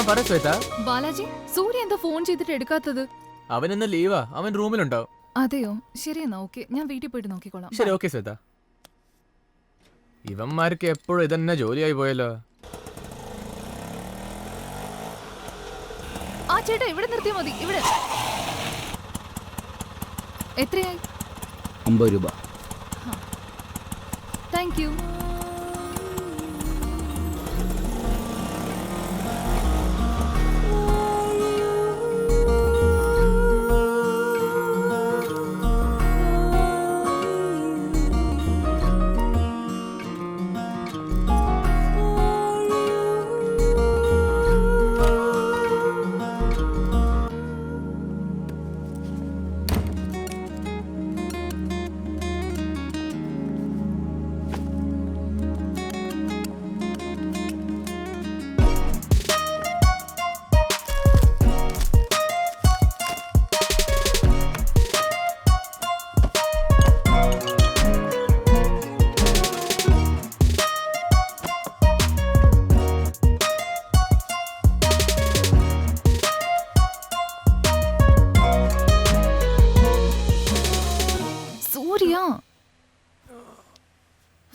പറ ശ്വേത. ബാലാജി, സൂര്യ എന്താ ഫോൺ ചെയ്തിട്ട് എടുക്കാത്തത്? അവൻ ഇന്ന് ലീവാ, അവൻ റൂമിലുണ്ടാവും. അതെയോ, ശരി എന്നാ ഓക്കെ, ഞാൻ വീട്ടിൽ പോയിട്ട് നോക്കിക്കോളാം. ശരി, ഓക്കെ ശ്വേത. ഇവന്മാർക്ക് എപ്പോഴും ഇതന്നെ ജോലിയായി പോയല്ലോ. ആ ചേട്ടാ, ഇവിടെ നിർത്തിയാ മതി. ഇവിടെ എത്രയായി? 50 രൂപ. Thank you.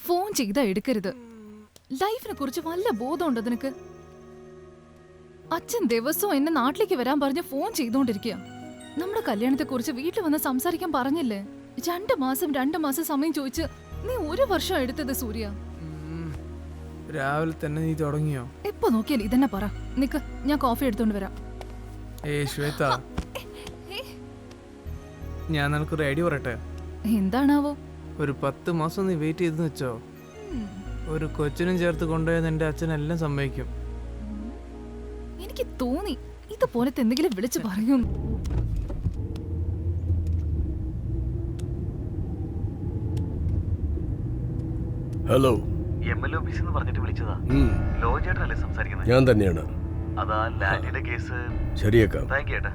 ഫോൺ ചെയ്താ എടുക്കരുത്. ലൈഫിനെ കുറിച്ച് വല്ല ബോധമുണ്ടോ നിനക്ക്? അച്ഛൻ ദിവസവും എന്നെ നാട്ടിലേക്ക് വരാൻ പറഞ്ഞ് ഫോൺ ചെയ്തോണ്ടിരിക്കുക. നമ്മുടെ കല്യാണത്തെ കുറിച്ച് വീട്ടിൽ വന്ന് സംസാരിക്കാൻ പറഞ്ഞില്ലേ? 2 മാസം സമയം ചോദിച്ച് നീ 1 വർഷം എടുത്തത് സൂര്യ. രാവിലെ തന്നെ നീ തുടങ്ങിയോ? എപ്പോ നോക്കിയാൽ ഇതന്നെ പറ. നിക്ക്, ഞാൻ കോഫി എടുത്തോണ്ട് വരാം. ശ്വേത, ഞാൻ നിനക്ക് റെഡി പറയട്ടെ? എന്താണാവോ? ഒരു 10 മാസം നീ വെയിറ്റ് ചെയ്തെന്ന് വെച്ചോ, ഒരു കൊച്ചിനും ചേർത്ത് കൊണ്ടുപോയത് എന്റെ അച്ഛനെല്ലാം സമ്മതിക്കും. എനിക്ക് തോന്നി ഇതുപോലത്തെ എന്തെങ്കിലും വിളിച്ചു പറയും. ഹലോ, MLA ഓഫീസിൽ നിന്ന് പറഞ്ഞിട്ട് വിളിച്ചതാ. ലോ ചേട്ടനല്ലേ സംസാരിക്കുന്നത്? ഞാൻ തന്നെയാണ്. അതാ ലാൻഡിന്റെ കേസ് ശരിയേക്കാം. താങ്ക് യു ചേട്ടാ.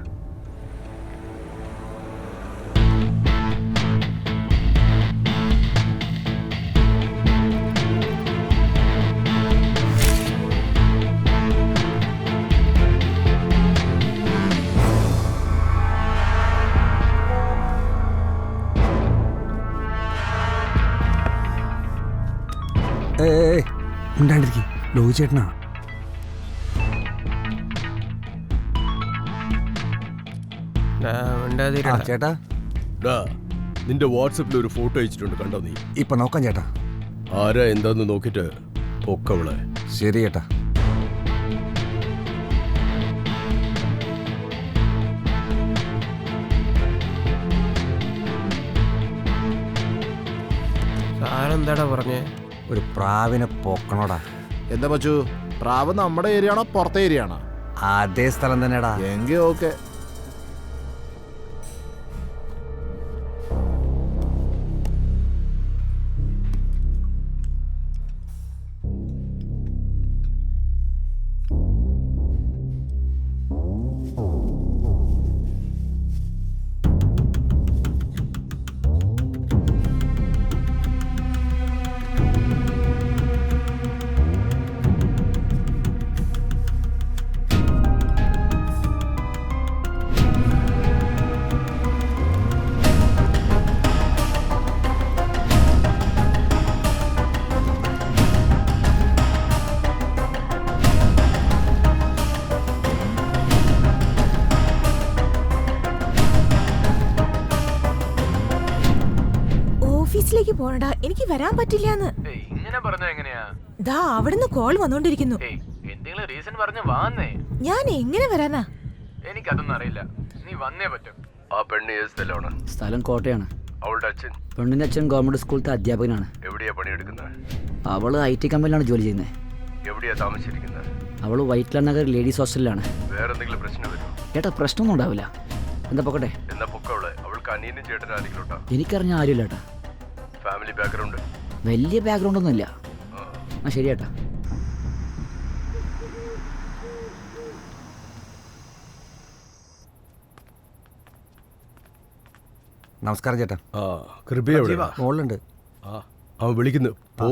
ഉണ്ടാണ്ടിരിക്കും. ലോഹി ചേട്ടനാ. ചേട്ടാ, നിന്റെ വാട്സപ്പിൽ ഒരു ഫോട്ടോ അയച്ചിട്ടുണ്ട്, കണ്ടോ നീ? ഇപ്പൊ നോക്കാം ചേട്ടാ. ആരാ എന്താന്ന് നോക്കിട്ട് പൊക്കവളെ. ശരി ചേട്ടാ. സാരെന്താടാ പറഞ്ഞേ? ഒരു പ്രാവിനെ പൊക്കണോടാ. എന്താ പറ്റൂ? പ്രാവ് നമ്മുടെ ഏരിയ ആണോ പുറത്തെ ഏരിയ ആണോ? അതേ സ്ഥലം തന്നെടാ. എങ്കിൽ ഓക്കെ. ഓഫീസിലേക്ക് പോണടാ, എനിക്ക് വരാൻ പറ്റില്ലാന്ന്. ഇങ്ങനെ പറഞ്ഞ എങ്ങനെയാ? ദാ അവിടുന്ന് കോൾ വന്നോണ്ടിരിക്കുന്നു. എന്തെങ്കിലും റീസൺ പറഞ്ഞ വാന്നേ. ഞാൻ എങ്ങനെ വരാനാ? എനിക്കതൊന്നും അറിയില്ല, നീ വന്നേ പറ്റും. ആ പെണ്ണ് ഏത് സ്ഥലമാണ്? സ്ഥലം കോട്ടയാണ്. അവളുടെ അച്ഛൻ? പെണ്ണിന്റെ അച്ഛൻ ഗവൺമെന്റ് സ്കൂളിലത്തെ അധ്യാപകനാണ്. എവിടെയാ പണിയെടുക്കുന്നത്? അവള് IT കമ്പനിയിലാണ് ജോലി ചെയ്യുന്നത്. എവിടെയാ താമസിച്ചിരിക്കുന്നത്? അവള് വൈറ്റ്ല നഗർ ലേഡീസ് ഹോസ്റ്റലിലാണ്. വേറെ എന്തെങ്കിലും പ്രശ്നം വരുമോ? ചേട്ടാ, പ്രശ്നമൊന്നും ഉണ്ടാവില്ല. എന്താ പൊക്കട്ടെ? എന്നാ പൊക്കവളെ. അവൾക്ക് അനിയനും ചേട്ടനും ആരെങ്കിലോട്ടാ? എനിക്കറിഞ്ഞ ആരുമില്ല ചേട്ടാ. Family background? വലിയ ബാക്ക്ഗ്രൗണ്ട് ഒന്നും ഇല്ല. ആ ശരി ചേട്ടാ. നമസ്കാരം ചേട്ടാ. ആ, കൃപ എവിടെ? മോളുണ്ട്. ആ, അവൻ വിളിക്കുന്നു, പോ.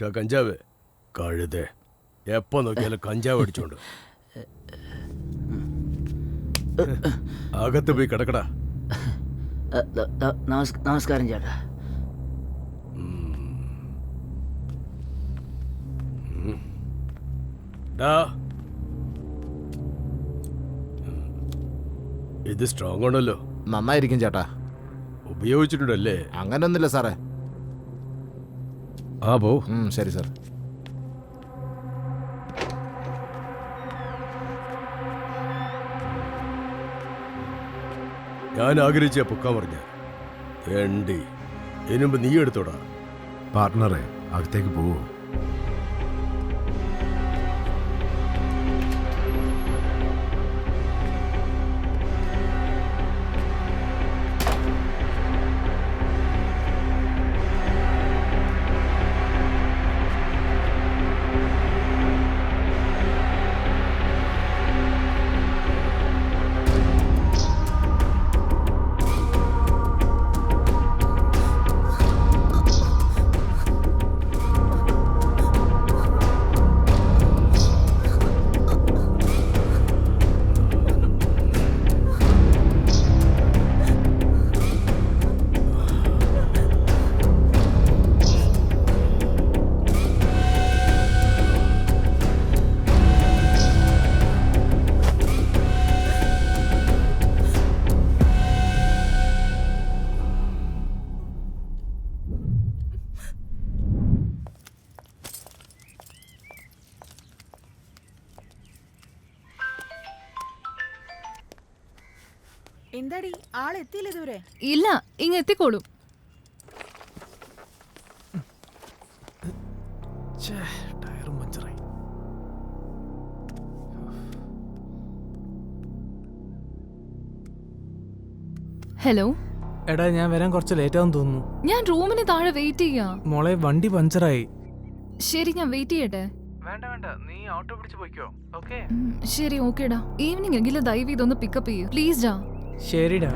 കഞ്ചാവ് കഴുതേ എപ്പോ നോക്കിയാലും കഞ്ചാവ് അടിച്ചോണ്ട് അകത്ത് പോയി കിടക്കടാ. നമസ്കാരം ചേട്ടാ. ഡാ, ഇത് സ്ട്രോങ് ആണല്ലോ. നന്നായിരിക്കും ചേട്ടാ. ഉപയോഗിച്ചിട്ടുണ്ടല്ലേ? അങ്ങനൊന്നുമില്ല സാറേ. ആ പോ. ശരി സാർ. ഞാൻ ആഗ്രഹിച്ച പൊക്കാൻ പറഞ്ഞ വേണ്ടി ഇതിനുമ്പ് നീ എടുത്തോടാ. പാർട്ട്ണറെ അകത്തേക്ക് പോവോ? എന്താടി ആളെത്തിയില്ല ഇതുവരെ? ഇല്ല, ഇങ്ങ എത്തിക്കോളൂ. ടയറും പഞ്ചറായി. ഹലോ. എടാ, ഞാൻ വരാൻ കുറച്ച് ലേറ്റ് ആവും തോന്നുന്നു. ഞാൻ റൂമിന് താഴെ വെയിറ്റ് ചെയ്യാ. മോളെ, വണ്ടി പഞ്ചറായി. ശരി, ഞാൻ വെയിറ്റ് ചെയ്യട്ടെ. വേണ്ട വേണ്ട, നീ ഓട്ടോ പിടിച്ച് പോയിക്കോ. ഓക്കേ? ശരി, ഓക്കേടാ. ഈവനിങ് എങ്കിലും ദയവ് ഇതൊന്ന് പിക്കപ്പ് ചെയ്യൂ പ്ലീസ് ഡാ. ശരിടാ.